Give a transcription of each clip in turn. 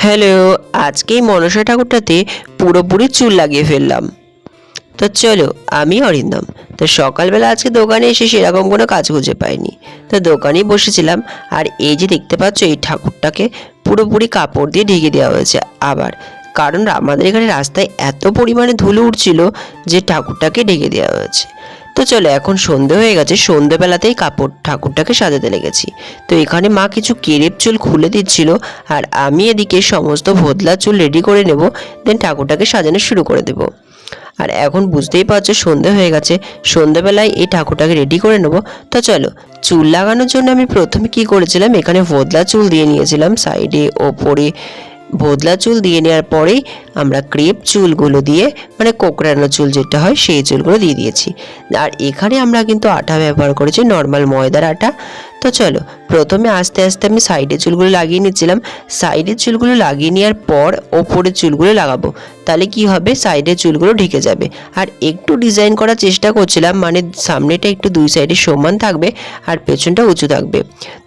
Hello, আজকে এই মনসা ঠাকুরটাতে পুরোপুরি চুল লাগিয়ে ফেললাম। তো চলো, আমি অরিন্দম। তো সকালবেলা আজকে দোকানে এসে সেরকম কোনো কাজ খুঁজে পাইনি, তো দোকানেই বসেছিলাম। আর এই যে দেখতে পাচ্ছ, এই ঠাকুরটাকে পুরোপুরি কাপড় দিয়ে ঢেকে দেওয়া হয়েছে। আবার কারণ আমাদের এখানে রাস্তায় এত পরিমাণে ধুলো উঠছিল যে ঠাকুরটাকে ঢেকে দেওয়া হয়েছে। তো চলো, এখন সন্ধে হয়ে গেছে, সন্ধেবেলাতেই ঠাকুরটাকে সাজাতে লেগেছি। তো এখানে মা কিছু কেরেপ চুল খুলে দিচ্ছিল, আর আমি এদিকে সমস্ত ভোদলা চুল রেডি করে নেব, দেন ঠাকুরটাকে সাজানো শুরু করে দেব। আর এখন বুঝতেই পারছো সন্ধে হয়ে গেছে, সন্ধেবেলায় এই ঠাকুরটাকে রেডি করে নেব। তো চলো, চুল লাগানোর জন্য আমি প্রথমে কি করেছিলাম, এখানে ভোদলা চুল দিয়ে নিয়েছিলাম সাইডে ওপরে। ভোদলা চুল দিয়ে নেওয়ার পরেই আমরা ক্রেপ চুলগুলো দিয়ে, মানে কোকড়ানো চুল যেটা হয় সেই চুলগুলো দিয়ে দিয়েছি। আর এখানে আমরা কিন্তু আটা ব্যবহার করেছি, নর্মাল ময়দার আটা। তো চলো, প্রথমে আস্তে আস্তে আমি সাইডে চুলগুলো লাগিয়ে নিচ্ছিলাম। সাইডের চুলগুলো লাগিয়ে নেওয়ার পর ওপরের চুলগুলো লাগাবো, তাহলে কি হবে, সাইডের চুলগুলো ঢেকে যাবে। আর একটু ডিজাইন করার চেষ্টা করছিলাম, মানে সামনেটা একটু দুই সাইডে সমান থাকবে আর পেছনটা উঁচু থাকবে।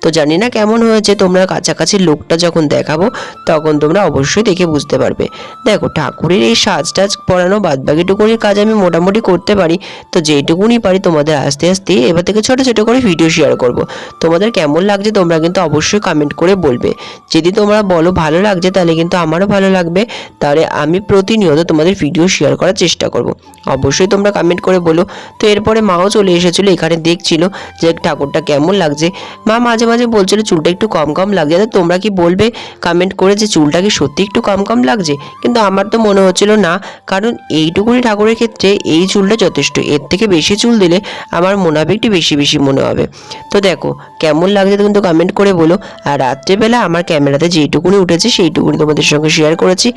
তো জানি না কেমন হয়েছে, তোমরা কাছাকাছি লুকটা যখন দেখাবো তখন তোমরা অবশ্যই দেখে বুঝতে পারবে। দেখো, ঠাকুরের এই সাজ টাজ পরানো বাদবাকিটুকুনির কাজ আমি মোটামুটি করতে পারি। তো যেটুকুনি পারি তোমাদের আস্তে আস্তে এবার থেকে ছোট ছোট করে ভিডিও শেয়ার করব। তোমাদের কেমন লাগছে তোমরা কিন্তু অবশ্যই কমেন্ট করে বলবে। যদি তোমরা বলো ভালো লাগছে, তাহলে কিন্তু আমারও ভালো লাগবে। তাহলে আমি প্রতিনিয়ত তোমাদের ভিডিও শেয়ার করার চেষ্টা করব। অবশ্যই তোমরা কমেন্ট করে বলো। তো এরপরে মাও চলে এসেছিলো, এখানে দেখছিল যে ঠাকুরটা কেমন লাগছে। মা মাঝে মাঝে বলছিল চুলটা একটু কম কম লাগছে। তো তোমরা কি বলবে কমেন্ট করে যে চুলটা কি সত্যি একটু কম কম লাগছে? কিন্তু আমার তো মনে হচ্ছিল না, কারণ এইটুকুনি ঠাকুরের ক্ষেত্রে এই চুলটা যথেষ্ট। এর থেকে বেশি চুল দিলে আমার মনে হবে একটু বেশি বেশি মনে হবে। তো দেখো কেমন লাগছে কিন্তু কমেন্ট করে বলো। আর রাত্রেবেলা আমার ক্যামেরাতে যেইটুকুনি উঠেছে সেইটুকুনি তোমাদের সঙ্গে শেয়ার করেছি,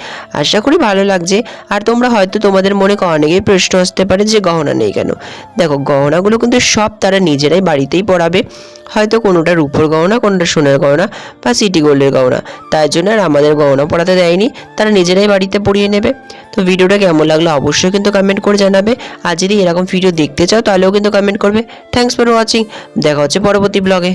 আশা করি ভালো লাগছে। আর তোমরা হয়তো তোমাদের মনে অনেকেই প্রশ্ন আসতে পারে যে গহনা নেই কেন। দেখো, গহনাগুলো কিন্তু সব তারা নিজেরাই বাড়িতেই পরাবে। হয়তো কোনোটা রূপোর গহনা, কোনোটা সোনার গহনা বা সিটি গোল্ডের গহনা, তাই জন্য আর আমাদের গহনা পরাতে দেয়নি, তারা নিজেরাই বাড়িতে পরিয়ে নেবে। তো ভিডিওটা কেমন লাগলো অবশ্যই কিন্তু কমেন্ট করে জানাবে। আর যদি এরকম ভিডিও দেখতে চাও তাহলেও কিন্তু কমেন্ট করবে। থ্যাঙ্কস ফর ওয়াচিং, দেখা হচ্ছে পরবর্তী ব্লগে।